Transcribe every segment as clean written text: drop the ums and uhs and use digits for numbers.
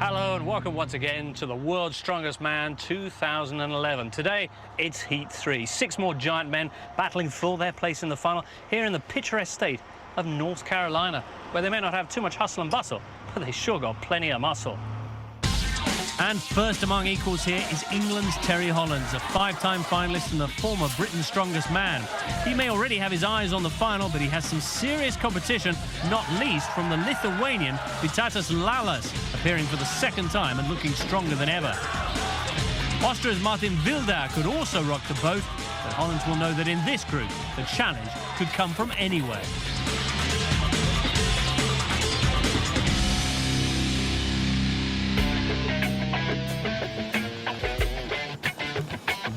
Hello and welcome once again to the World's Strongest Man 2011. Today, it's Heat 3. 6 more giant men battling for their place in the final here in the picturesque state of North Carolina, where they may not have too much hustle and bustle, but they sure got plenty of muscle. And first among equals here is England's Terry Hollands, a 5-time finalist and the former Britain's strongest man. He may already have his eyes on the final, but he has some serious competition, not least from the Lithuanian Vytautas Lalas, appearing for the second time and looking stronger than ever. Austria's Martin Wildauer could also rock the boat, but Hollands will know that in this group, the challenge could come from anywhere.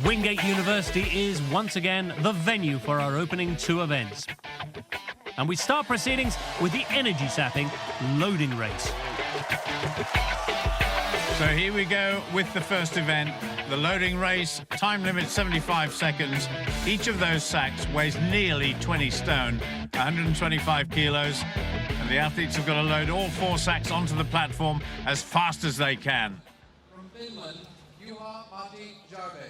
Wingate University is once again the venue for our opening 2 events. And we start proceedings with the energy-sapping loading race. So here we go with the first event, the loading race. Time limit 75 seconds. Each of those sacks weighs nearly 20 stone, 125 kilos. And the athletes have got to load all 4 sacks onto the platform as fast as they can. From Finland, Juha-Matti Järvi.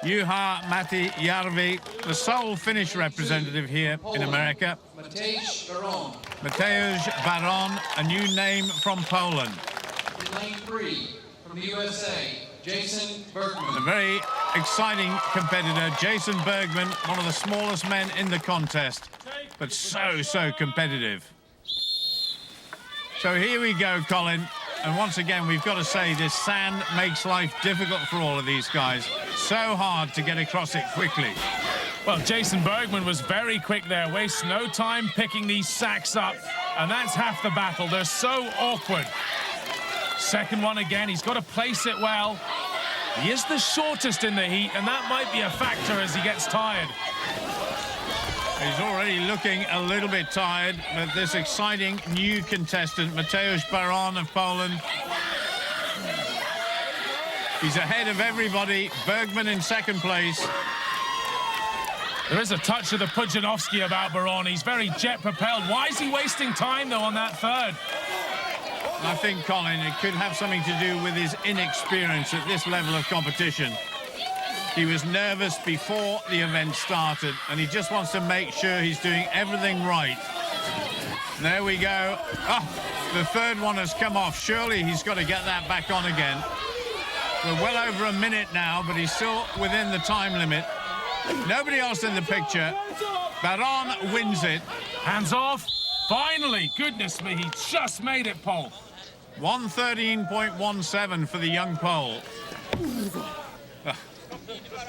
Juha-Matti Järvi, the sole Finnish representative here in America. Mateusz Baron. Mateusz Baron, a new name from Poland. In lane 3, from the USA, Jason Bergman. A very exciting competitor, Jason Bergman, one of the smallest men in the contest, but so competitive. So here we go, Colin. And once again, we've got to say this sand makes life difficult for all of these guys. So hard to get across it quickly. Well, Jason Bergman was very quick there, wastes no time picking these sacks up, and that's half the battle. They're so awkward. Second one again, he's got to place it well. He is the shortest in the heat, and that might be a factor as he gets tired. He's already looking a little bit tired, but this exciting new contestant, Mateusz Baron of Poland. He's ahead of everybody. Bergman in second place. There is a touch of the Pudzianowski about Baron. He's very jet-propelled. Why is he wasting time, though, on that third? I think, Colin, it could have something to do with his inexperience at this level of competition. He was nervous before the event started, and he just wants to make sure he's doing everything right. There we go. Oh, the third one has come off. Surely he's got to get that back on again. We're well over a minute now, but he's still within the time limit. Nobody else in the picture. Baron wins it. Hands off. Finally. Goodness me, he just made it, Paul. 1:13.17 for the young Pole.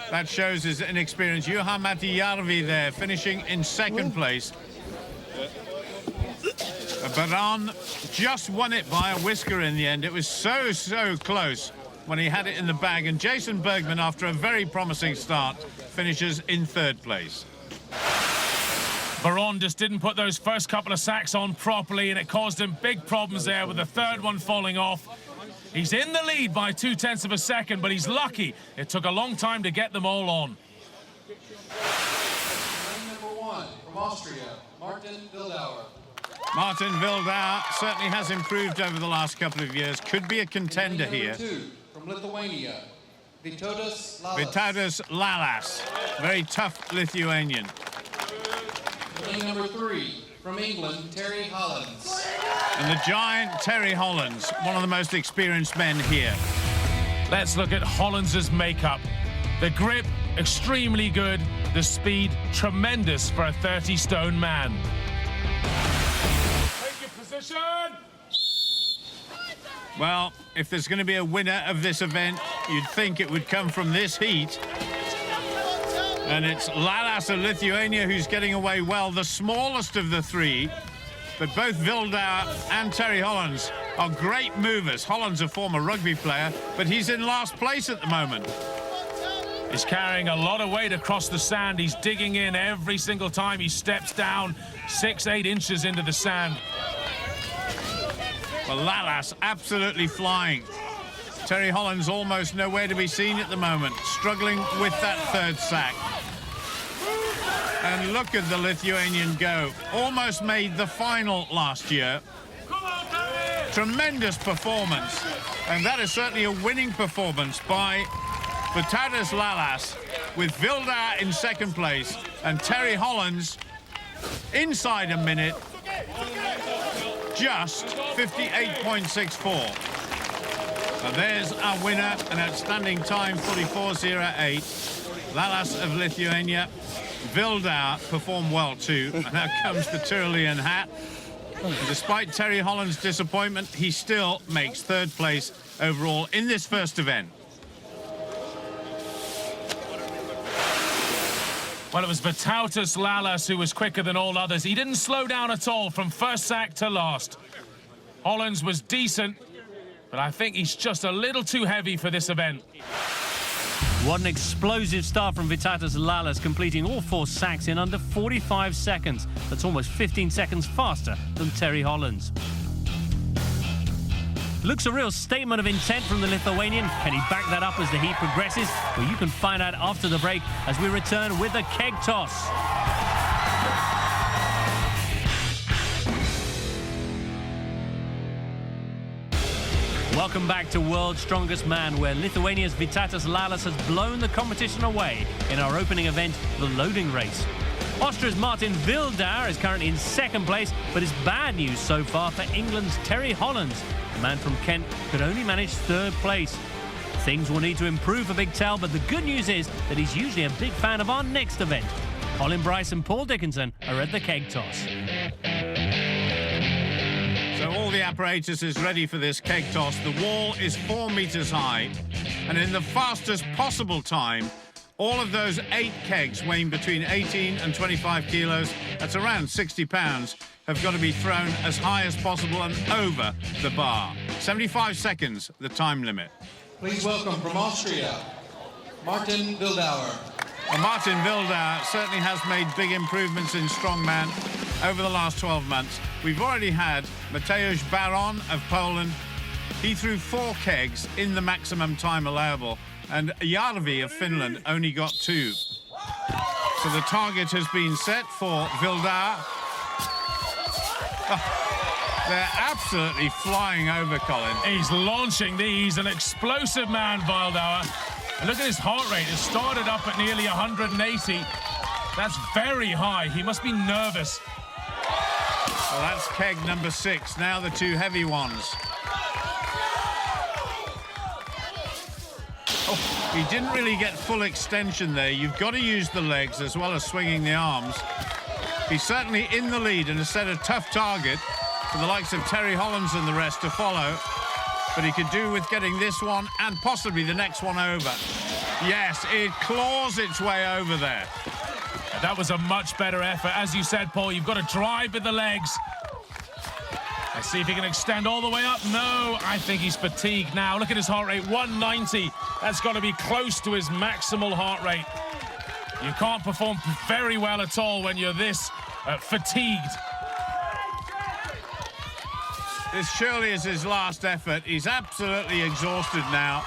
That shows his inexperience. Juha-Matti Järvi there, finishing in second place. Baron just won it by a whisker in the end. It was so close when he had it in the bag. And Jason Bergman, after a very promising start, finishes in third place. Baron just didn't put those first couple of sacks on properly, and it caused him big problems there with the third one falling off. He's in the lead by 0.2 of a second, but he's lucky. It took a long time to get them all on. Lane number 1, from Austria, Martin Wildauer. Martin Wildauer certainly has improved over the last couple of years. Could be a contender here. Lane number 2, from Lithuania, Vytautas Lalas. Vytautas Lalas, very tough Lithuanian. Lane number 3, from England, Terry Hollands. And the giant Terry Hollands, one of the most experienced men here. Let's look at Hollands' makeup. The grip, extremely good. The speed, tremendous for a 30-stone man. Take your position! Well, if there's going to be a winner of this event, you'd think it would come from this heat. And it's Lalas of Lithuania who's getting away well, the smallest of the 3. But both Wildauer and Terry Hollands are great movers. Hollands a former rugby player, but he's in last place at the moment. He's carrying a lot of weight across the sand. He's digging in every single time he steps down 6-8 inches into the sand. Well, Lalas absolutely flying. Terry Hollands almost nowhere to be seen at the moment, struggling with that third sack. And look at the Lithuanian go. Almost made the final last year. Tremendous performance. And that is certainly a winning performance by Vytautas Lalas, with Vildar in second place and Terry Hollands inside a minute, just 58.64. And there's our winner, an outstanding time, 44.08. Lalas of Lithuania. Vildar performed well too, and now comes the Tyrolean hat. And despite Terry Holland's disappointment, he still makes third place overall in this first event. Well, it was Vytautas Lalas who was quicker than all others. He didn't slow down at all from first sack to last. Hollands was decent, but I think he's just a little too heavy for this event. What an explosive start from Vytautas Lalas, completing all 4 sacks in under 45 seconds. That's almost 15 seconds faster than Terry Hollands. Looks a real statement of intent from the Lithuanian. Can he back that up as the heat progresses? Well, you can find out after the break as we return with the keg toss. Welcome back to World's Strongest Man, where Lithuania's Vytautas Lalas has blown the competition away in our opening event, the loading race. Austria's Martin Vildar is currently in second place, but it's bad news so far for England's Terry Hollands. The man from Kent could only manage third place. Things will need to improve for Big Tal, but the good news is that he's usually a big fan of our next event. Colin Bryce and Paul Dickinson are at the keg toss. So all the apparatus is ready for this keg toss. The wall is 4 meters high, and in the fastest possible time, all of those 8 kegs weighing between 18 and 25 kilos, that's around 60 pounds, have got to be thrown as high as possible and over the bar. 75 seconds, the time limit. Please welcome from Austria, Martin Vildauer. Well, Martin Vildar certainly has made big improvements in strongman over the last 12 months. We've already had Mateusz Baron of Poland. He threw 4 kegs in the maximum time allowable, and Järvi of Finland only got 2. So the target has been set for Vildar. Oh, they're absolutely flying over, Colin. He's launching these, an explosive man, Vildauer. And look at his heart rate. It started up at nearly 180. That's very high. He must be nervous. Well, that's keg number 6. Now the 2 heavy ones. Oh, he didn't really get full extension there. You've got to use the legs as well as swinging the arms. He's certainly in the lead and has set a tough target for the likes of Terry Hollands and the rest to follow. But he could do with getting this one and possibly the next one over. Yes, it claws its way over there. That was a much better effort. As you said, Paul, you've got to drive with the legs. Let's see if he can extend all the way up. No, I think he's fatigued now. Look at his heart rate, 190. That's got to be close to his maximal heart rate. You can't perform very well at all when you're this fatigued. This surely is his last effort. He's absolutely exhausted now.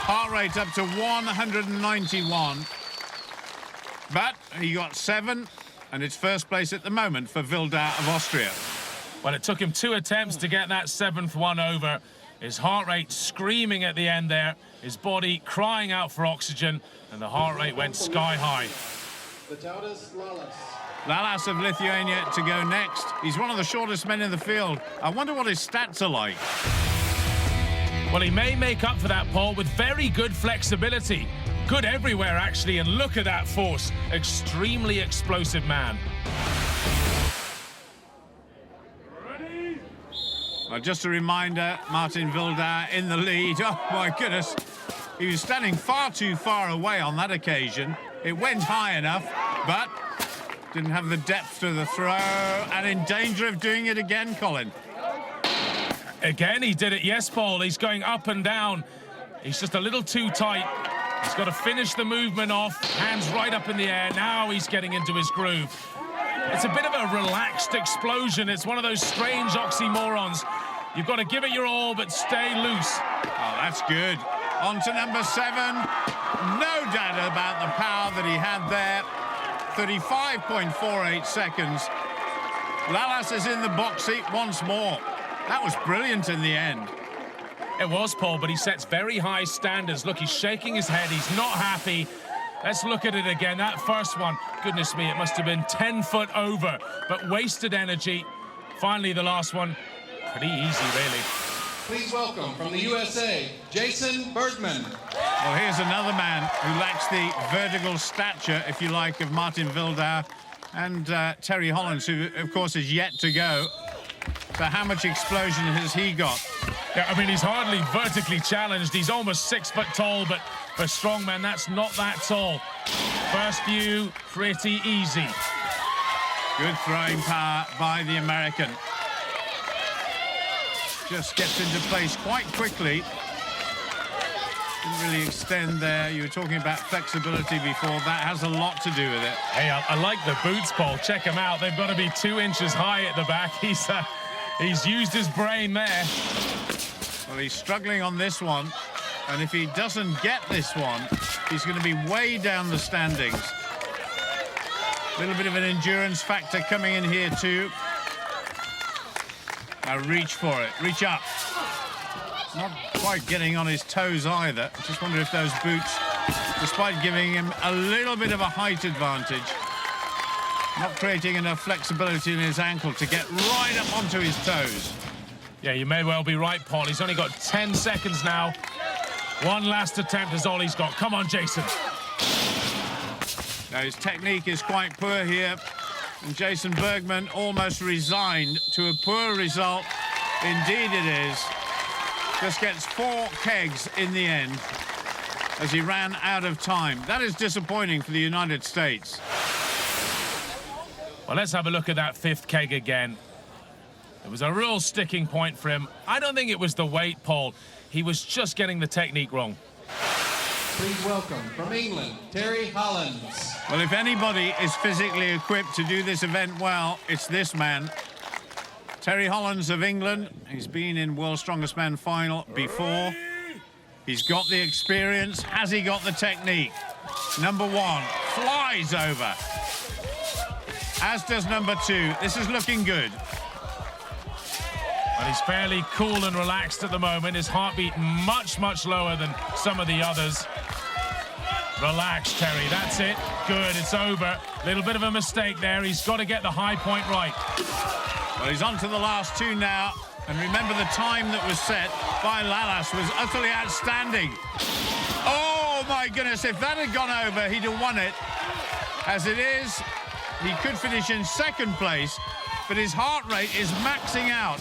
Heart rate up to 191. But he got 7, and it's first place at the moment for Vildar of Austria. Well, it took him 2 attempts to get that 7th one over. His heart rate screaming at the end there, his body crying out for oxygen, and the heart rate went sky high. Vytautas Lalas. Lalas of Lithuania to go next. He's one of the shortest men in the field. I wonder what his stats are like. Well, he may make up for that, Paul, with very good flexibility. Good everywhere, actually, and look at that force. Extremely explosive man. Well, just a reminder, Martin Vildar in the lead. Oh, my goodness. He was standing far too far away on that occasion. It went high enough, but didn't have the depth to the throw, and in danger of doing it again, Colin. Again, he did it. Yes, Paul, he's going up and down. He's just a little too tight. He's got to finish the movement off, hands right up in the air. Now he's getting into his groove. It's a bit of a relaxed explosion. It's one of those strange oxymorons. You've got to give it your all, but stay loose. Oh, that's good. On to number 7. No doubt about the power that he had there. 35.48 seconds. Lalas is in the box seat once more. That was brilliant in the end. It was, Paul, but he sets very high standards. Look, he's shaking his head. He's not happy. Let's look at it again. That first one, goodness me, it must have been 10 foot over, but wasted energy. Finally, the last one, pretty easy, really. Please welcome from the USA, Jason Bergman. Well, here's another man who lacks the vertical stature, if you like, of Martin Wildauer and Terry Hollands, who, of course, is yet to go. So how much explosion has he got? Yeah, I mean, he's hardly vertically challenged. He's almost 6 foot tall, but for strongman, that's not that tall. First view, pretty easy. Good throwing power by the American. Just gets into place quite quickly. Didn't really extend there. You were talking about flexibility before. That has a lot to do with it. Hey, I like the boots, Paul. Check them out. They've got to be 2 inches high at the back. He's used his brain there. Well, he's struggling on this one. And if he doesn't get this one, he's going to be way down the standings. A little bit of an endurance factor coming in here too. Now reach for it, reach up. Not quite getting on his toes either. Just wonder if those boots, despite giving him a little bit of a height advantage, not creating enough flexibility in his ankle to get right up onto his toes. Yeah, you may well be right, Paul. He's only got 10 seconds now. One last attempt is all he's got. Come on, Jason. Now, his technique is quite poor here, and Jason Bergman almost resigned to a poor result. Indeed it is. Just gets 4 kegs in the end as he ran out of time. That is disappointing for the United States. Well, let's have a look at that 5th keg again. It was a real sticking point for him. I don't think it was the weight, Paul. He was just getting the technique wrong. Please welcome from England, Terry Hollands. Well, if anybody is physically equipped to do this event well, it's this man. Terry Hollands of England. He's been in World's Strongest Man final before. He's got the experience. Has he got the technique? Number 1 flies over. As does number 2. This is looking good. Well, he's fairly cool and relaxed at the moment. His heartbeat much, much lower than some of the others. Relax, Terry. That's it. Good. It's over. Little bit of a mistake there. He's got to get the high point right. Well, he's on to the last 2 now. And remember, the time that was set by Lalas was utterly outstanding. Oh, my goodness. If that had gone over, he'd have won it. As it is, he could finish in 2nd place, but his heart rate is maxing out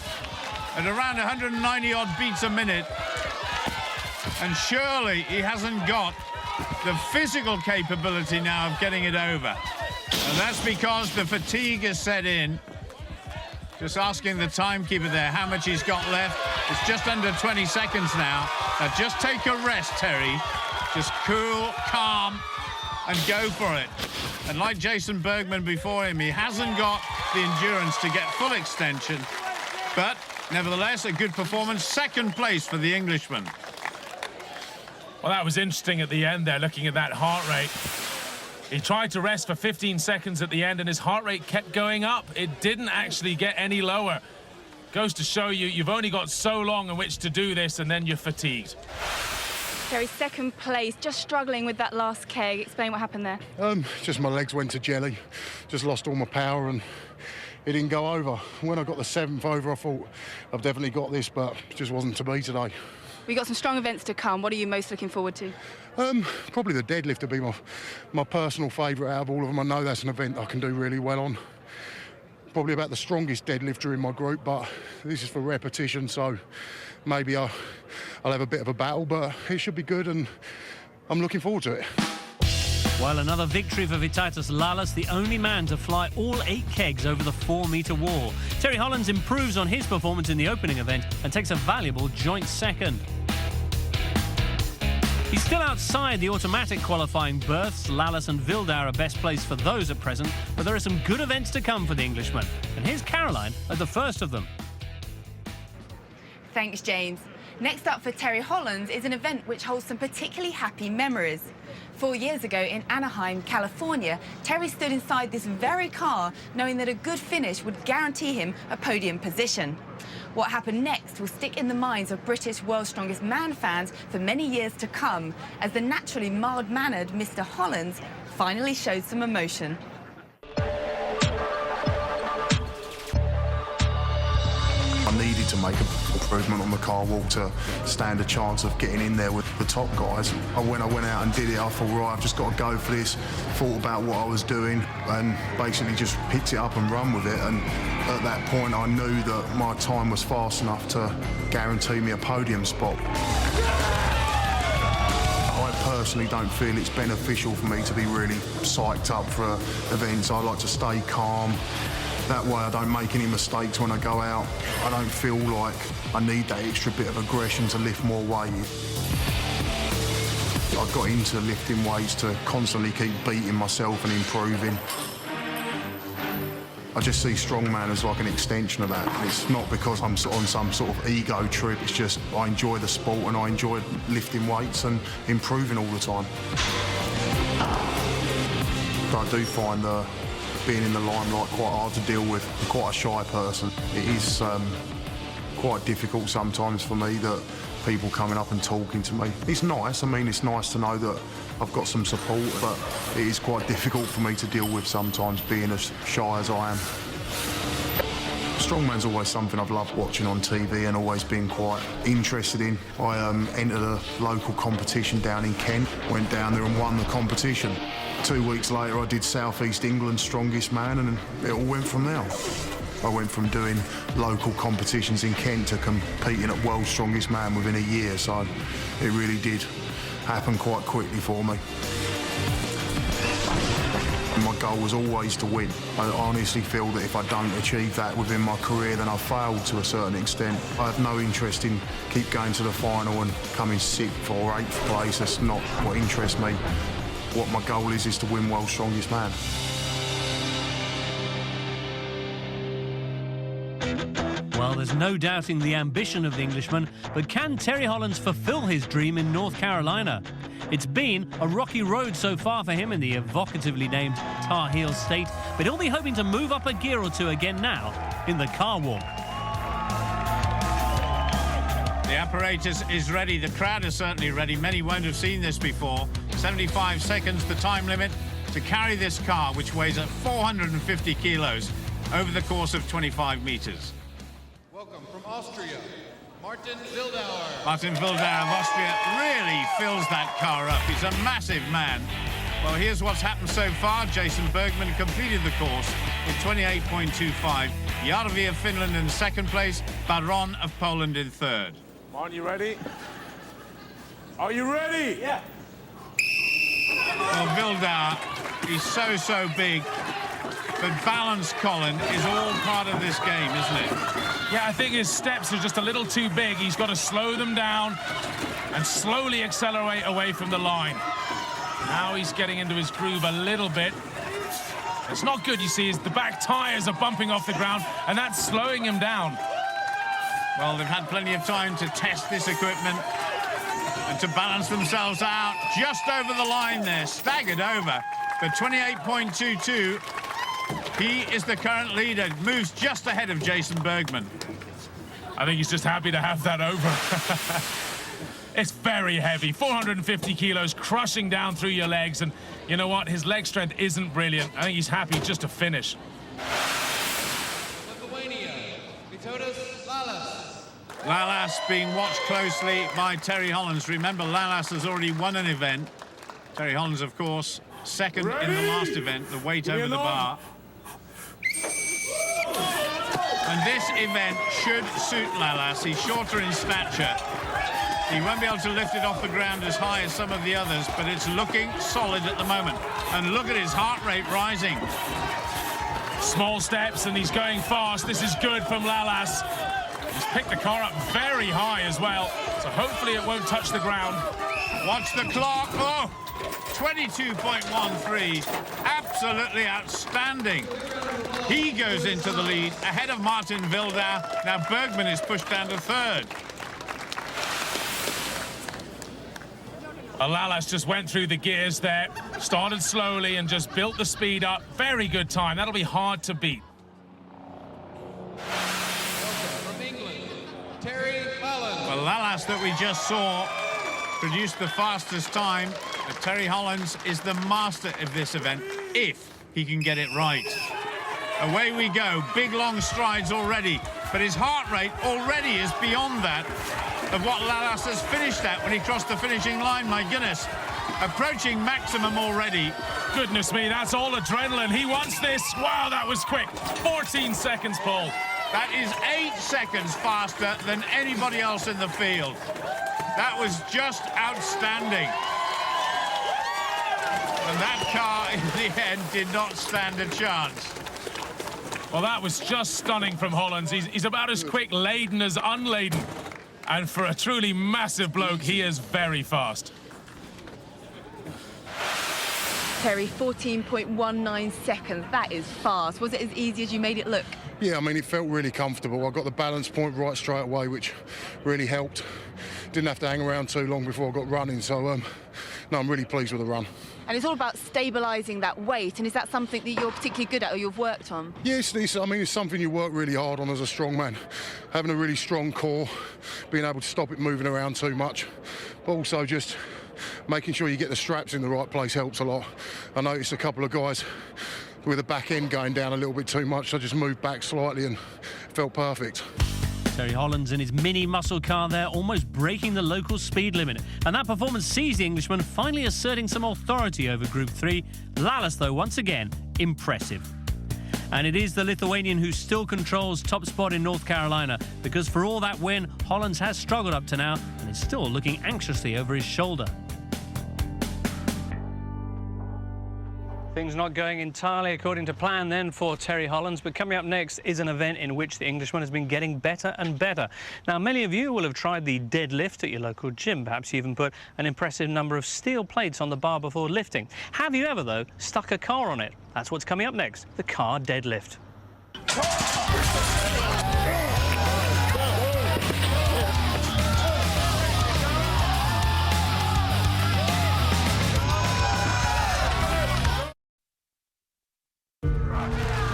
at around 190-odd beats a minute. And surely he hasn't got the physical capability now of getting it over. And that's because the fatigue has set in. Just asking the timekeeper there how much he's got left. It's just under 20 seconds now. Now just take a rest, Terry. Just cool, calm, and go for it. And like Jason Bergman before him, he hasn't got the endurance to get full extension. But nevertheless, a good performance. 2nd place for the Englishman. Well, that was interesting at the end there, looking at that heart rate. He tried to rest for 15 seconds at the end, and his heart rate kept going up. It didn't actually get any lower. Goes to show you, you've only got so long in which to do this, and then you're fatigued. Terry, 2nd place, just struggling with that last keg. Explain what happened there. Just my legs went to jelly. Just lost all my power, and it didn't go over. When I got the 7th over, I thought, I've definitely got this, but it just wasn't to be today. We got some strong events to come. What are you most looking forward to? Probably the deadlift would be my personal favourite out of all of them. I know that's an event I can do really well on. Probably about the strongest deadlifter in my group, but this is for repetition, so maybe I'll have a bit of a battle, but it should be good, and I'm looking forward to it. Well, another victory for Vytautas Lalas, the only man to fly all 8 kegs over the 4-metre wall. Terry Hollands improves on his performance in the opening event and takes a valuable joint 2nd. He's still outside the automatic qualifying berths. Lalas and Wildauer are best placed for those at present, but there are some good events to come for the Englishman. And here's Caroline at the first of them. Thanks, James. Next up for Terry Hollands is an event which holds some particularly happy memories. 4 years ago in Anaheim, California, Terry stood inside this very car knowing that a good finish would guarantee him a podium position. What happened next will stick in the minds of British World's Strongest Man fans for many years to come, as the naturally mild-mannered Mr. Hollands finally showed some emotion. I needed to make an improvement on the car walk to stand a chance of getting in there with the top guys. When I went out and did it, I thought, right, I've just got to go for this, thought about what I was doing and basically just picked it up and run with it. And at that point, I knew that my time was fast enough to guarantee me a podium spot. I personally don't feel it's beneficial for me to be really psyched up for events. I like to stay calm. That way I don't make any mistakes when I go out. I don't feel like I need that extra bit of aggression to lift more weight. I got into lifting weights to constantly keep beating myself and improving. I just see strongman as like an extension of that. It's not because I'm on some sort of ego trip, it's just I enjoy the sport and I enjoy lifting weights and improving all the time. But I do find being in the limelight quite hard to deal with. I'm quite a shy person. It is quite difficult sometimes for me that people coming up and talking to me. It's nice, I mean, it's nice to know that I've got some support, but it is quite difficult for me to deal with sometimes, being as shy as I am. Strongman's always something I've loved watching on TV and always been quite interested in. I entered a local competition down in Kent, went down there and won the competition. 2 weeks later, I did South East England's Strongest Man, and it all went from there. I went from doing local competitions in Kent to competing at World's Strongest Man within a year, so it really did happen quite quickly for me. My goal was always to win. I honestly feel that if I don't achieve that within my career, then I've failed to a certain extent. I have no interest in keep going to the final and coming 6th or 8th place. That's not what interests me. What my goal is to win World's Strongest Man. Well, there's no doubting the ambition of the Englishman, but can Terry Hollands fulfill his dream in North Carolina? It's been a rocky road so far for him in the evocatively named Tar Heel State, but he'll be hoping to move up a gear or two again now in the car walk. The apparatus is ready. The crowd is certainly ready. Many won't have seen this before. 75 seconds, the time limit to carry this car, which weighs at 450 kilos over the course of 25 meters. Welcome from Austria, Martin Wildauer. Martin Wildauer of Austria really fills that car up. He's a massive man. Well, here's what's happened so far. Jason Bergman completed the course with 28.25. Järvi of Finland in second place. Baron of Poland in third. Martin, you ready? Are you ready? Yeah. Well, Wildauer, he's so big. But balance, Colin, is all part of this game, isn't it? Yeah, I think his steps are just a little too big. He's got to slow them down and slowly accelerate away from the line. Now he's getting into his groove a little bit. It's not good, you see, the back tyres are bumping off the ground, and that's slowing him down. Well, they've had plenty of time to test this equipment and to balance themselves out. Just over the line there, staggered over. But 28.22, he is the current leader, moves just ahead of Jason Bergman. I think he's just happy to have that over. It's very heavy, 450 kilos crushing down through your legs, and you know what? His leg strength isn't brilliant. I think he's happy just to finish. Lithuania, Vytautas Lalas. Lalas being watched closely by Terry Hollands. Remember, Lalas has already won an event. Terry Hollands, of course, second in the last event, the weight over the bar. And this event should suit Lalas. He's shorter in stature. He won't be able to lift it off the ground as high as some of the others, but it's looking solid at the moment. And look at his heart rate rising. Small steps, and he's going fast. This is good from Lalas. He's picked the car up very high as well, so hopefully it won't touch the ground. Watch the clock. Oh, 22.13. Absolutely outstanding. He goes into the lead ahead of Martin Wildauer. Now Bergman is pushed down to third. Alalas just went through the gears there, started slowly and just built the speed up. Very good time. That'll be hard to beat. From England, Terry Hollands. Well, Lalas that we just saw produced the fastest time. But Terry Hollands is the master of this event, if he can get it right. Away we go, big long strides already, but his heart rate already is beyond that of what Lalas has finished at when he crossed the finishing line. My goodness, approaching maximum already. Goodness me, that's all adrenaline. He wants this. Wow, that was quick. 14 seconds, Paul. That is 8 seconds faster than anybody else in the field. That was just outstanding. And that car, in the end, did not stand a chance. Well, that was just stunning from Hollands. He's about as quick laden as unladen. And for a truly massive bloke, he is very fast. Terry, 14.19 seconds. That is fast. Was it as easy as you made it look? Yeah, I mean, it felt really comfortable. I got the balance point right straight away, which really helped. Didn't have to hang around too long before I got running, so no, I'm really pleased with the run. And it's all about stabilising that weight, and is that something that you're particularly good at or you've worked on? Yes, I mean, it's something you work really hard on as a strong man. Having a really strong core, being able to stop it moving around too much, but also just making sure you get the straps in the right place helps a lot. I noticed a couple of guys with the back end going down a little bit too much, so I just moved back slightly and it felt perfect. Terry Hollands in his mini muscle car there, almost breaking the local speed limit. And that performance sees the Englishman finally asserting some authority over Group 3. Lalas, though, once again, impressive. And it is the Lithuanian who still controls top spot in North Carolina, because for all that win, Hollands has struggled up to now and is still looking anxiously over his shoulder. Things not going entirely according to plan then for Terry Hollands, but coming up next is an event in which the Englishman has been getting better and better. Now, many of you will have tried the deadlift at your local gym. Perhaps you even put an impressive number of steel plates on the bar before lifting. Have you ever, though, stuck a car on it? That's what's coming up next, the car deadlift.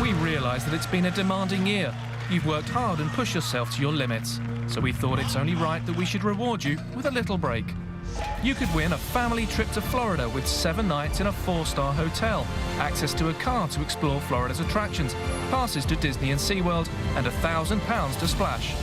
We realise that it's been a demanding year. You've worked hard and pushed yourself to your limits, so we thought it's only right that we should reward you with a little break. You could win a family trip to Florida with 7 nights in a 4-star hotel, access to a car to explore Florida's attractions, passes to Disney and SeaWorld, and £1,000 to splash.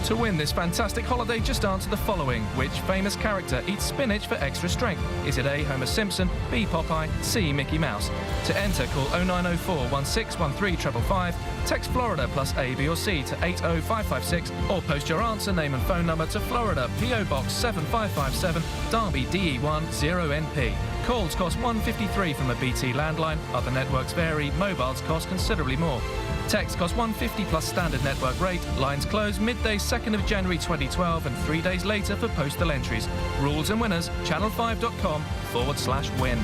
To win this fantastic holiday, just answer the following. Which famous character eats spinach for extra strength? Is it A, Homer Simpson, B, Popeye, C, Mickey Mouse? To enter, call 0904 1613 555, text Florida plus A, B or C to 80556, or post your answer, name and phone number to Florida, PO Box 7557, Derby DE1 0NP. Calls cost $1.53 from a BT landline. Other networks vary. Mobiles cost considerably more. Text costs $1.50 plus standard network rate. Lines close midday 2nd of January 2012 and 3 days later for postal entries. Rules and winners, channel5.com/win.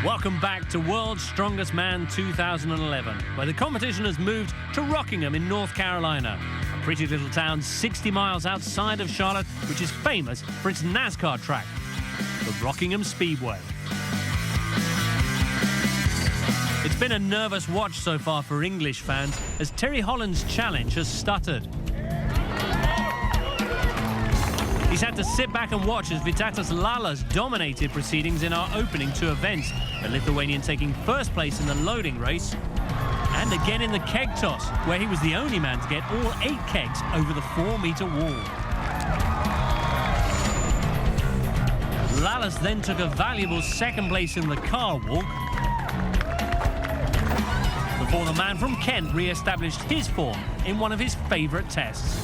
Welcome back to World's Strongest Man 2011, where the competition has moved to Rockingham in North Carolina, a pretty little town 60 miles outside of Charlotte, which is famous for its NASCAR track, the Rockingham Speedway. It's been a nervous watch so far for English fans as Terry Hollands' challenge has stuttered. He's had to sit back and watch as Vytautas Lalas dominated proceedings in our opening 2 events, the Lithuanian taking first place in the loading race, and again in the keg toss, where he was the only man to get all 8 kegs over the 4-metre wall. Lalas then took a valuable 2nd place in the car walk, before the man from Kent re-established his form in one of his favourite tests.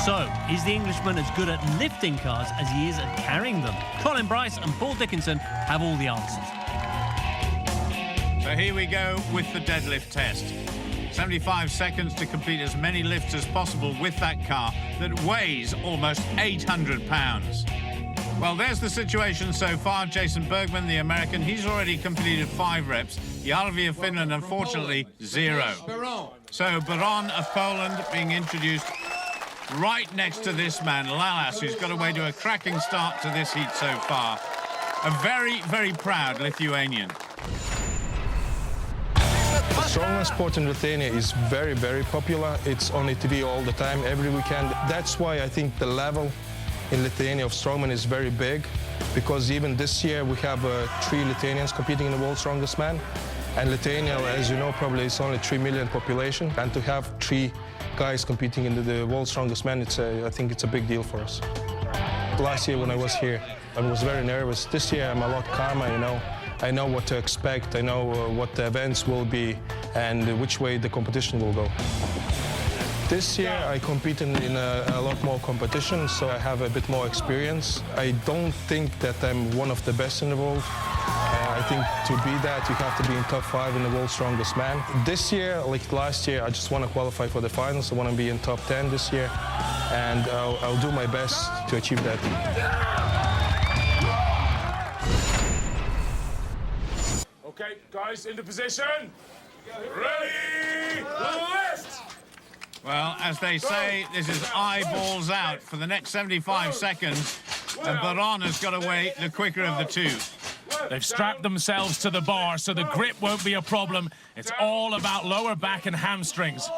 So, is the Englishman as good at lifting cars as he is at carrying them? Colin Bryce and Paul Dickinson have all the answers. So here we go with the deadlift test. 75 seconds to complete as many lifts as possible with that car that weighs almost 800 pounds. Well, there's the situation so far. Jason Bergman, the American, he's already completed 5 reps. Jarvi of Finland, unfortunately, 0. So Baron of Poland being introduced right next to this man, Lalas, who's got away to a cracking start to this heat so far. A very, very proud Lithuanian. Strongman sport in Lithuania is very, very popular. It's on TV all the time, every weekend. That's why I think the level in Lithuania of strongman is very big, because even this year we have 3 Lithuanians competing in the World's Strongest Man. And Lithuania, as you know, probably is only 3 million population. And to have 3 guys competing in the World's Strongest Man, I think it's a big deal for us. Last year when I was here, I was very nervous. This year I'm a lot calmer, you know. I know what to expect, I know what the events will be and which way the competition will go. This year I competed in a lot more competition, so I have a bit more experience. I don't think that I'm one of the best in the world. I think to be that, you have to be in top 5 in the World's Strongest Man. This year, like last year, I just want to qualify for the finals. I want to be in top 10 this year, and I'll do my best to achieve that. Okay, guys, into position. Ready, lift! Well, as they say, this is eyeballs out for the next 75 seconds, and Baron has got away the quicker of the 2. They've strapped themselves to the bar, so the grip won't be a problem. It's all about lower back and hamstrings.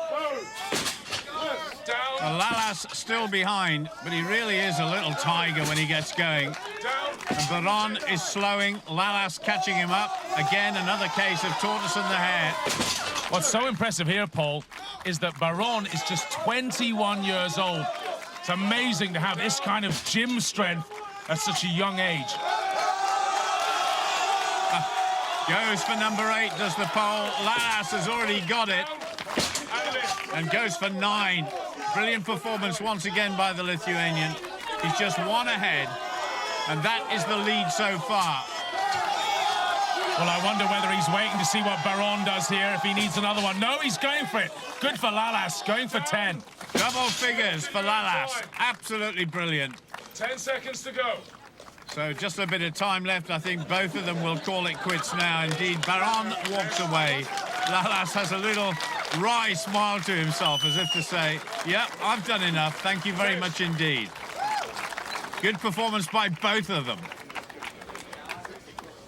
Lalas still behind, but he really is a little tiger when he gets going. And Baron is slowing, Lalas catching him up. Again, another case of tortoise in the hare. What's so impressive here, Paul, is that Baron is just 21 years old. It's amazing to have this kind of gym strength at such a young age. Goes for number 8, does the pole. Lalas has already got it and goes for 9. Brilliant performance once again by the Lithuanian. He's just 1 ahead, and that is the lead so far. Well, I wonder whether he's waiting to see what Baron does here, if he needs another one. No, he's going for it. Good for Lalas, going for 10. Double figures for Lalas. Absolutely brilliant. 10 seconds to go. So just a bit of time left. I think both of them will call it quits now. Indeed, Baron walks away. Lalas has a little wry smile to himself, as if to say, yep, I've done enough. Thank you very much indeed. Good performance by both of them.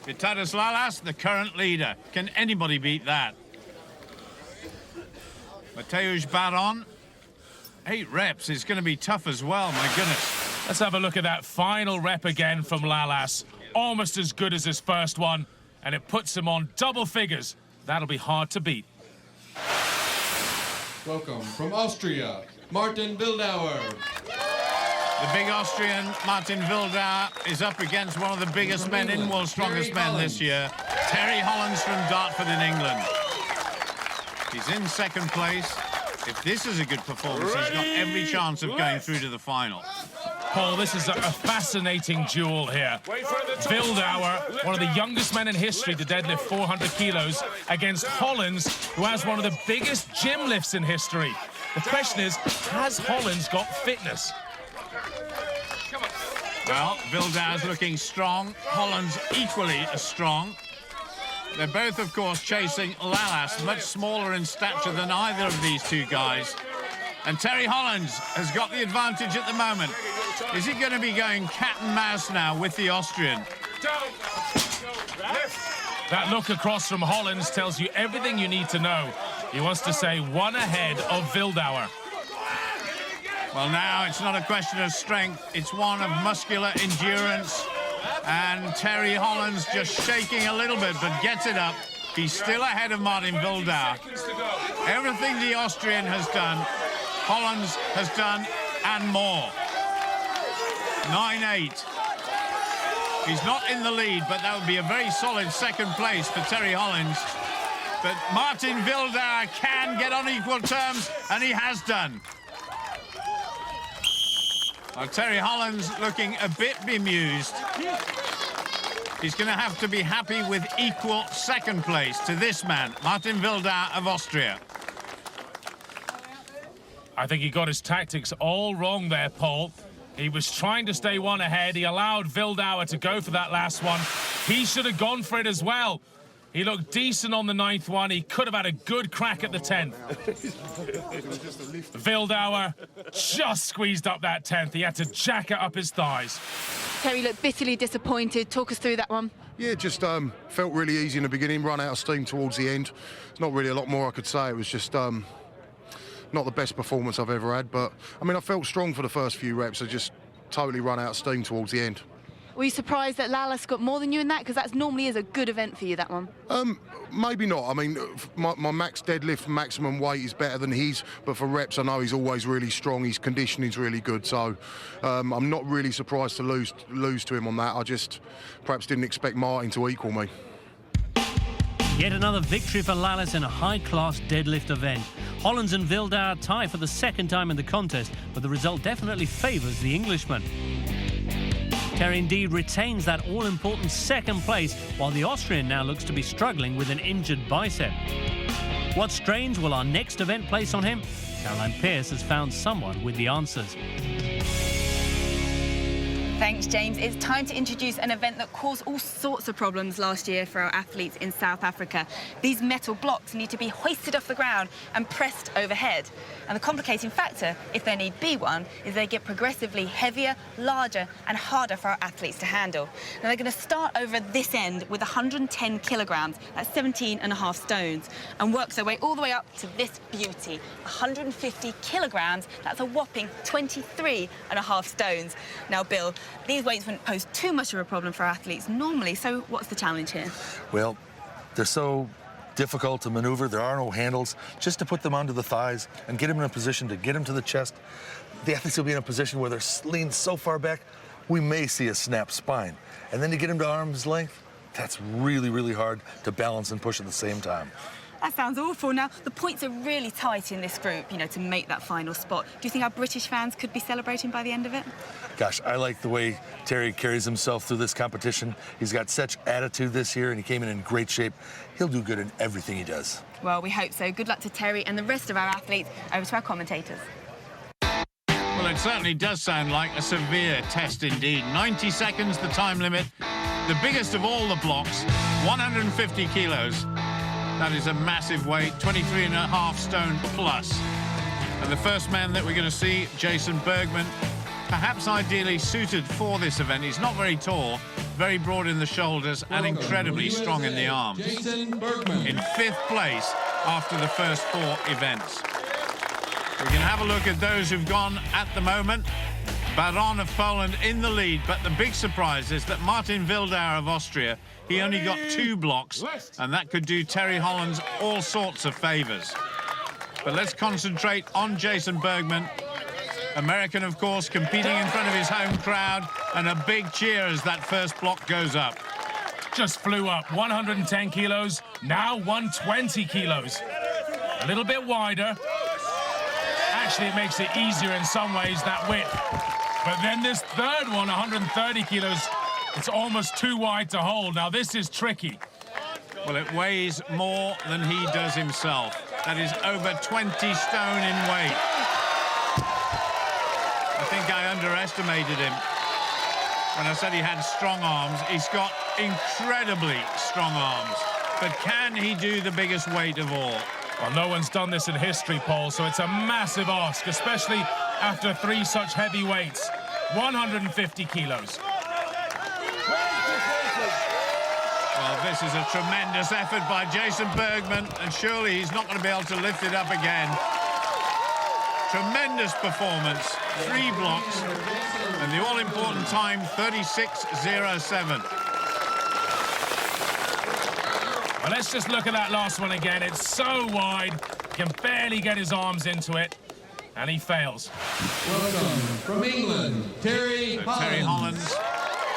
Vytautas Lalas, the current leader. Can anybody beat that? Mateusz Baron, 8 reps is going to be tough as well, my goodness. Let's have a look at that final rep again from Lalas. Almost as good as his first one, and it puts him on double figures. That'll be hard to beat. Welcome from Austria, Martin Wildauer. The big Austrian, Martin Wildauer, is up against one of the biggest men in World's Strongest Men this year, Terry Hollands from Dartford in England. He's in 2nd place. If this is a good performance, he's got every chance of going through to the final. Paul, this is a fascinating duel here. Wildauer, one of the youngest men in history to deadlift 400 kilos, against Hollands, who has one of the biggest gym lifts in history. The question is, has Hollands got fitness? Well, Wildauer's looking strong. Hollands equally as strong. They're both, of course, chasing Lalas, much smaller in stature than either of these 2 guys. And Terry Hollands has got the advantage at the moment. Is he going to be going cat and mouse now with the Austrian? That look across from Hollands tells you everything you need to know. He wants to say 1 ahead of Wildauer. Well, now it's not a question of strength. It's one of muscular endurance. And Terry Hollands just shaking a little bit, but gets it up. He's still ahead of Martin Wildauer. Everything the Austrian has done, Hollands has done and more. 9-8. He's not in the lead, but that would be a very solid 2nd place for Terry Hollands. But Martin Wildauer can get on equal terms, and he has done. Well, Terry Hollands looking a bit bemused. He's going to have to be happy with equal 2nd place to this man, Martin Wildauer of Austria. I think he got his tactics all wrong there, Paul. He was trying to stay one ahead. He allowed Wildauer to go for that last one. He should have gone for it as well. He looked decent on the 9th one. He could have had a good crack at the 10th. Wildauer just squeezed up that 10th. He had to jack it up his thighs. Terry looked bitterly disappointed. Talk us through that one. Yeah, just felt really easy in the beginning, run out of steam towards the end. There's not really a lot more I could say. It was just not the best performance I've ever had. But, I mean, I felt strong for the first few reps. I just totally run out of steam towards the end. Were you surprised that Lalas got more than you in that? Because that normally is a good event for you, that one. Maybe not. I mean, my max deadlift maximum weight is better than his, but for reps I know he's always really strong. His conditioning's really good, so I'm not really surprised to lose to him on that. I just perhaps didn't expect Martin to equal me. Yet another victory for Lalas in a high-class deadlift event. Hollands and Wildauer tie for the second time in the contest, but the result definitely favours the Englishman. Terry indeed retains that all-important second place, while the Austrian now looks to be struggling with an injured bicep. What strains will our next event place on him? Caroline Pearce has found someone with the answers. Thanks, James. It's time to introduce an event that caused all sorts of problems last year for our athletes in South Africa. These metal blocks need to be hoisted off the ground and pressed overhead. And the complicating factor, if there need be one, is they get progressively heavier, larger and harder for our athletes to handle. Now, they're going to start over this end with 110 kilograms, that's 17.5 stones, and work their way all the way up to this beauty, 150 kilograms, that's a whopping 23.5 stones. Now, Bill, these weights wouldn't pose too much of a problem for athletes normally, so what's the challenge here? Well, they're so difficult to maneuver. There are no handles. Just to put them onto the thighs and get them in a position to get them to the chest, the athletes will be in a position where they're leaned so far back, we may see a snapped spine. And then to get them to arm's length, that's really, really hard to balance and push at the same time. That sounds awful. Now, the points are really tight in this group, you know, to make that final spot. Do you think our British fans could be celebrating by the end of it? Gosh, I like the way Terry carries himself through this competition. He's got such attitude this year, and he came in great shape. He'll do good in everything he does. Well, we hope so. Good luck to Terry and the rest of our athletes. Over to our commentators. Well, it certainly does sound like a severe test indeed. 90 seconds, the time limit. The biggest of all the blocks, 150 kilos. That is a massive weight, 23.5 stone plus. And the first man that we're going to see, Jason Bergman, perhaps ideally suited for this event. He's not very tall, very broad in the shoulders and incredibly strong in the arms. Jason Bergman. In 5th place after the first 4 events. We can have a look at those who've gone at the moment. Baron of Poland in the lead, but the big surprise is that Martin Wildauer of Austria, he only got 2 blocks, and that could do Terry Hollands all sorts of favours. But let's concentrate on Jason Bergman. American, of course, competing in front of his home crowd, and a big cheer as that first block goes up. Just flew up, 110 kilos, now 120 kilos. A little bit wider. Actually, it makes it easier in some ways, that width. But then this third one, 130 kilos, it's almost too wide to hold. Now, this is tricky. Well, it weighs more than he does himself. That is over 20 stone in weight. I think I underestimated him when I said he had strong arms. He's got incredibly strong arms. But can he do the biggest weight of all? Well, no one's done this in history, Paul, so it's a massive ask, especially after 3 such heavy weights. 150 kilos. Well, this is a tremendous effort by Jason Bergman, and surely he's not going to be able to lift it up again. Tremendous performance, 3 blocks, and the all-important time, 36.07. Well, let's just look at that last one again. It's so wide, he can barely get his arms into it, and he fails. Welcome from England, Terry Hollands. Terry Hollands,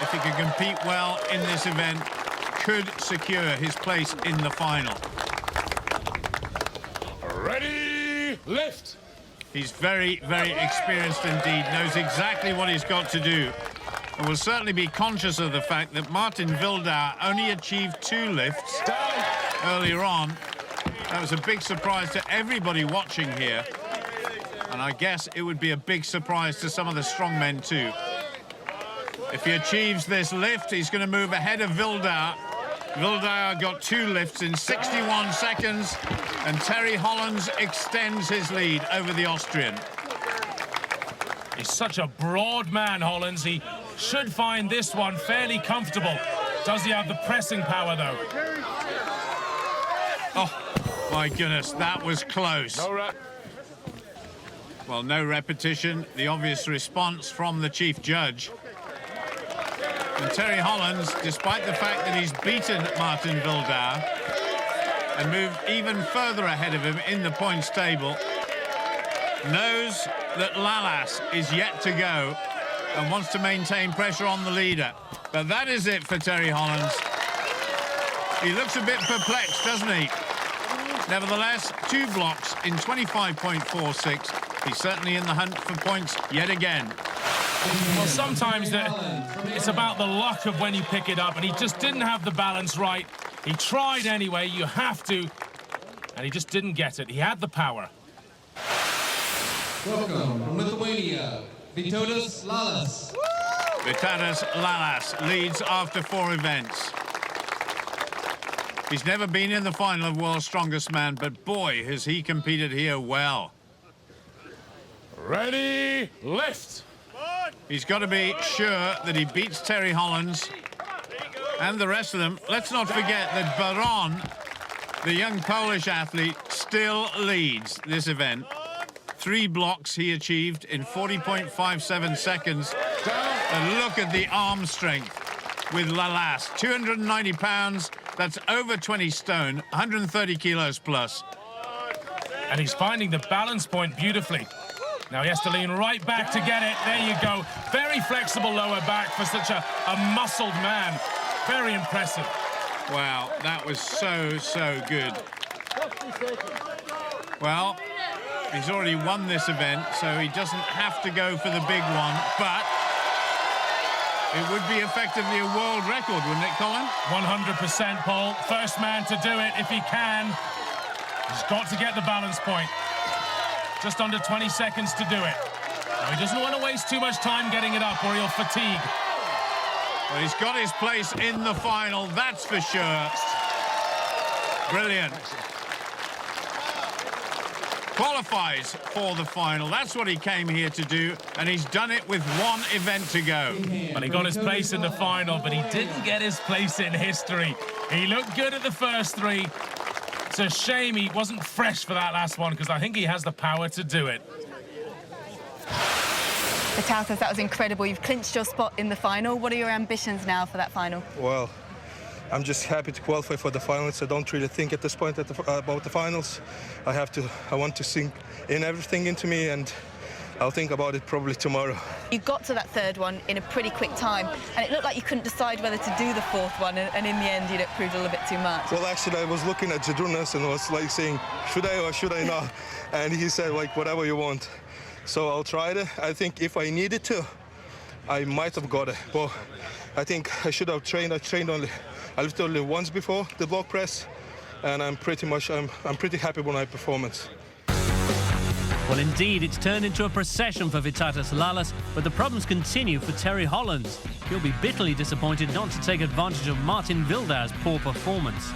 if he can compete well in this event, could secure his place in the final. Ready, lift. He's very, very experienced indeed, knows exactly what he's got to do, and will certainly be conscious of the fact that Martin Wildauer only achieved 2 lifts earlier on. That was a big surprise to everybody watching here. And I guess it would be a big surprise to some of the strong men too. If he achieves this lift, he's going to move ahead of Wildauer. Wildauer got 2 lifts in 61 seconds, and Terry Hollands extends his lead over the Austrian. He's such a broad man, Hollands. He should find this one fairly comfortable. Does he have the pressing power, though? Oh, my goodness, that was close. Well, no repetition. The obvious response from the chief judge. And Terry Hollands, despite the fact that he's beaten Martin Wildauer and moved even further ahead of him in the points table, knows that Lalas is yet to go and wants to maintain pressure on the leader. But that is it for Terry Hollands. He looks a bit perplexed, doesn't he? Nevertheless, 2 blocks in 25.46. He's certainly in the hunt for points yet again. Well, sometimes it's about the luck of when you pick it up, and he just didn't have the balance right. He tried anyway, you have to, and he just didn't get it. He had the power. Welcome from Lithuania, Vytautas Lalas. Vytautas Lalas leads after 4 events. He's never been in the final of World's Strongest Man, but boy, has he competed here well. Ready, lift! He's got to be sure that he beats Terry Hollands and the rest of them. Let's not forget that Baron, the young Polish athlete, still leads this event. 3 blocks he achieved in 40.57 seconds. And look at the arm strength with Lalas. 290 pounds, that's over 20 stone, 130 kilos plus. And he's finding the balance point beautifully. Now he has to lean right back to get it. There you go. Very flexible lower back for such a muscled man. Very impressive. Wow, that was so good. Well, he's already won this event, so he doesn't have to go for the big one, but it would be effectively a world record, wouldn't it, Colin? 100%, Paul. First man to do it if he can. He's got to get the balance point. Just under 20 seconds to do it. Now, he doesn't want to waste too much time getting it up or he'll fatigue. Well, he's got his place in the final, that's for sure. Brilliant. Qualifies for the final. That's what he came here to do, and he's done it with 1 event to go. Well, he got his place in the final, but he didn't get his place in history. He looked good at the first 3. It's a shame he wasn't fresh for that last one, because I think he has the power to do it. Vytautas, that was incredible. You've clinched your spot in the final. What are your ambitions now for that final? Well, I'm just happy to qualify for the finals. I don't really think at this point about the finals. I want to sink in everything into me, and I'll think about it probably tomorrow. You got to that 3rd one in a pretty quick time, and it looked like you couldn't decide whether to do the 4th one, and in the end, it proved a little bit too much. Well, actually, I was looking at Zydrunas and was like saying, should I or should I not? And he said, like, whatever you want. So I'll try it. I think if I needed to, I might have got it. But I think I should have trained. I lifted only once before the block press, and I'm pretty happy with my performance. Well, indeed, it's turned into a procession for Vytautas Lalas, but the problems continue for Terry Hollands. He'll be bitterly disappointed not to take advantage of Martin Wildauer's poor performance.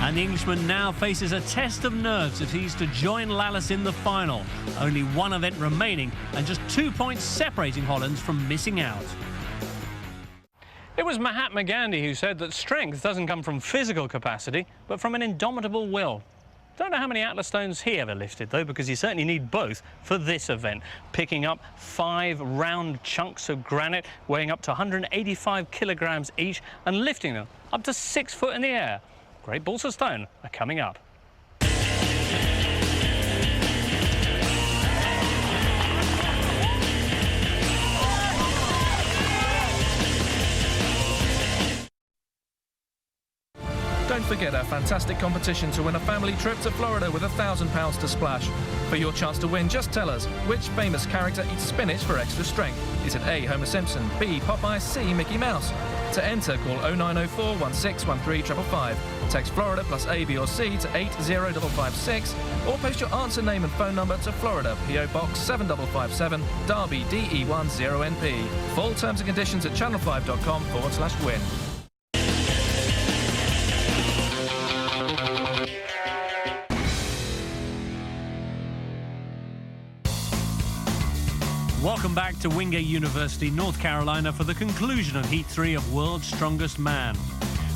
And the Englishman now faces a test of nerves if he's to join Lalas in the final. Only 1 event remaining and just 2 points separating Hollands from missing out. It was Mahatma Gandhi who said that strength doesn't come from physical capacity, but from an indomitable will. Don't know how many Atlas stones he ever lifted, though, because you certainly need both for this event. Picking up 5 round chunks of granite weighing up to 185 kilograms each and lifting them up to 6 foot in the air. Great balls of stone are coming up. Don't forget our fantastic competition to win a family trip to Florida with £1,000 to splash. For your chance to win, just tell us which famous character eats spinach for extra strength. Is it A, Homer Simpson, B, Popeye, C, Mickey Mouse? To enter, call 0904 1613 text Florida plus A, B or C to 80556, or post your answer name and phone number to Florida, PO Box 7557, Derby, DE10NP. Full terms and conditions at channel5.com/win. Welcome back to Wingate University, North Carolina, for the conclusion of Heat 3 of World's Strongest Man.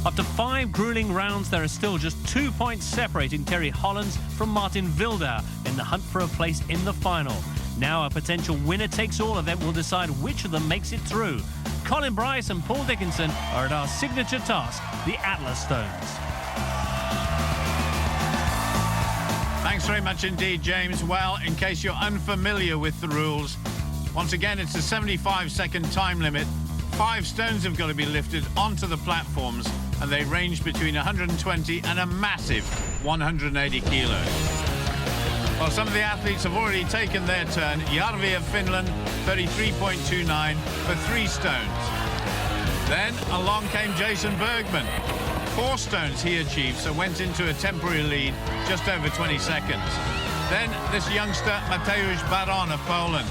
After 5 grueling rounds, there are still just 2 points separating Terry Hollands from Martin Wildauer in the hunt for a place in the final. Now a potential winner-takes-all event will decide which of them makes it through. Colin Bryce and Paul Dickinson are at our signature task, the Atlas Stones. Thanks very much indeed, James. Well, in case you're unfamiliar with the rules, once again, it's a 75-second time limit. 5 stones have got to be lifted onto the platforms, and they range between 120 and a massive 180 kilos. Well, some of the athletes have already taken their turn. Järvi of Finland, 33.29 for 3 stones. Then along came Jason Bergman. 4 stones he achieved, so went into a temporary lead just over 20 seconds. Then this youngster, Mateusz Baron of Poland.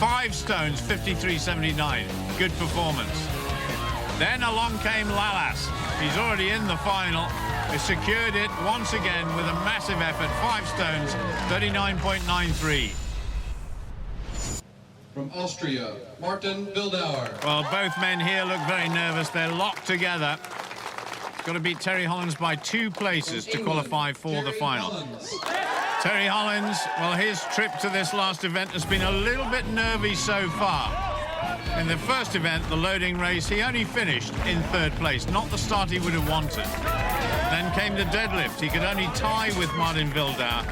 5 stones, 53.79. Good performance. Then along came Lalas. He's already in the final. He secured it once again with a massive effort. 5 stones, 39.93. From Austria, Martin Wildauer. Well, both men here look very nervous. They're locked together. Got to beat Terry Hollands by 2 places to qualify for the final. Terry Hollands, well, his trip to this last event has been a little bit nervy so far. In the first event, the loading race, he only finished in 3rd place, not the start he would have wanted. Then came the deadlift. He could only tie with Martin Wildauer.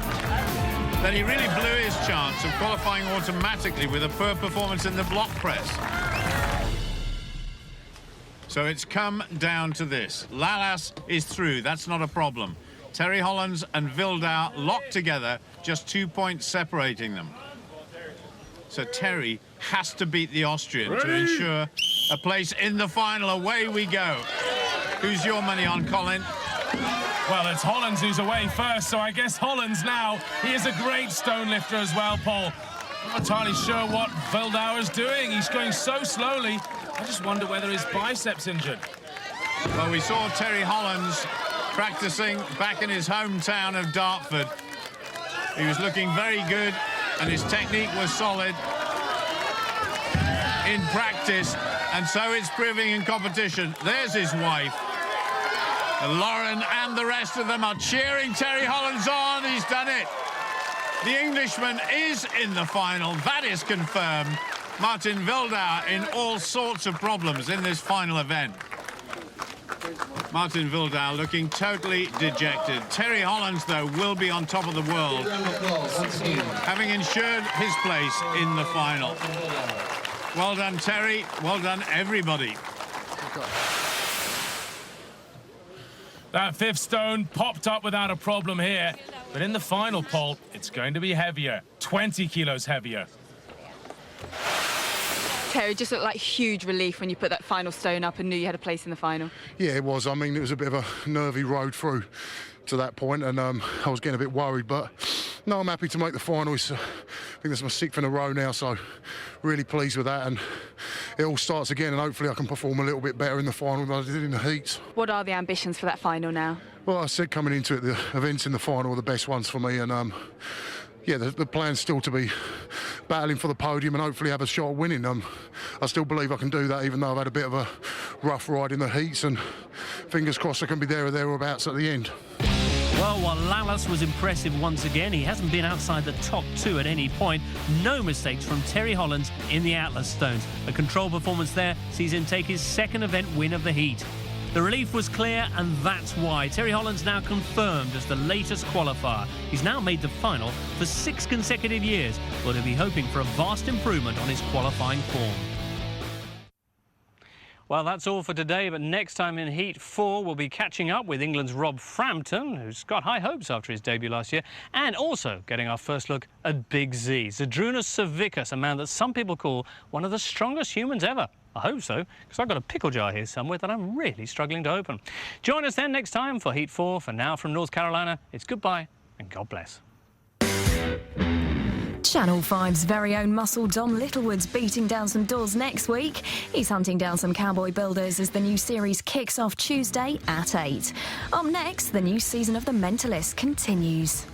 Then he really blew his chance of qualifying automatically with a poor performance in the block press. So it's come down to this. Lalas is through, that's not a problem. Terry Hollands and Wildauer locked together, just 2 points separating them. So Terry has to beat the Austrian to ensure a place in the final. Away we go. Who's your money on, Colin? Well, it's Hollands who's away first, so I guess Hollands now. He is a great stone lifter as well, Paul. I'm not entirely sure what Wildauer's doing. He's going so slowly. I just wonder whether his bicep's injured. Well, we saw Terry Hollands practicing back in his hometown of Dartford. He was looking very good and his technique was solid in practice, and so it's proving in competition. There's his wife. Lauren and the rest of them are cheering Terry Hollands on. He's done it. The Englishman is in the final. That is confirmed. Martin Wildauer in all sorts of problems in this final event. Martin Wildauer looking totally dejected. Terry Hollands, though, will be on top of the world, having ensured his place in the final. Well done, Terry. Well done, everybody. That 5th stone popped up without a problem here. But in the final, Paul, it's going to be heavier. 20 kilos heavier. Terry, just looked like huge relief when you put that final stone up and knew you had a place in the final. Yeah, it was. I mean, it was a bit of a nervy road through to that point, and I was getting a bit worried, but no, I'm happy to make the final. I think that's my 6th in a row now, so really pleased with that, and it all starts again, and hopefully I can perform a little bit better in the final than I did in the heats. What are the ambitions for that final now? Well, I said coming into it, the events in the final are the best ones for me, and yeah, the plan's still to be battling for the podium and hopefully have a shot at winning. I still believe I can do that, even though I've had a bit of a rough ride in the heats, and fingers crossed I can be there or thereabouts at the end. Well, while Lalas was impressive once again, he hasn't been outside the top 2 at any point. No mistakes from Terry Hollands in the Atlas Stones. A controlled performance there sees him take his 2nd event win of the heat. The relief was clear, and that's why Terry Hollands now confirmed as the latest qualifier. He's now made the final for 6 consecutive years, but he'll be hoping for a vast improvement on his qualifying form. Well, that's all for today, but next time in Heat 4, we'll be catching up with England's Rob Frampton, who's got high hopes after his debut last year, and also getting our first look at Big Z, Zydrunas Savickas, a man that some people call one of the strongest humans ever. I hope so, because I've got a pickle jar here somewhere that I'm really struggling to open. Join us then next time for Heat 4. For now, from North Carolina, it's goodbye and God bless. Channel 5's very own muscle Dom Littlewood's beating down some doors next week. He's hunting down some cowboy builders as the new series kicks off Tuesday at 8. Up next, the new season of The Mentalist continues.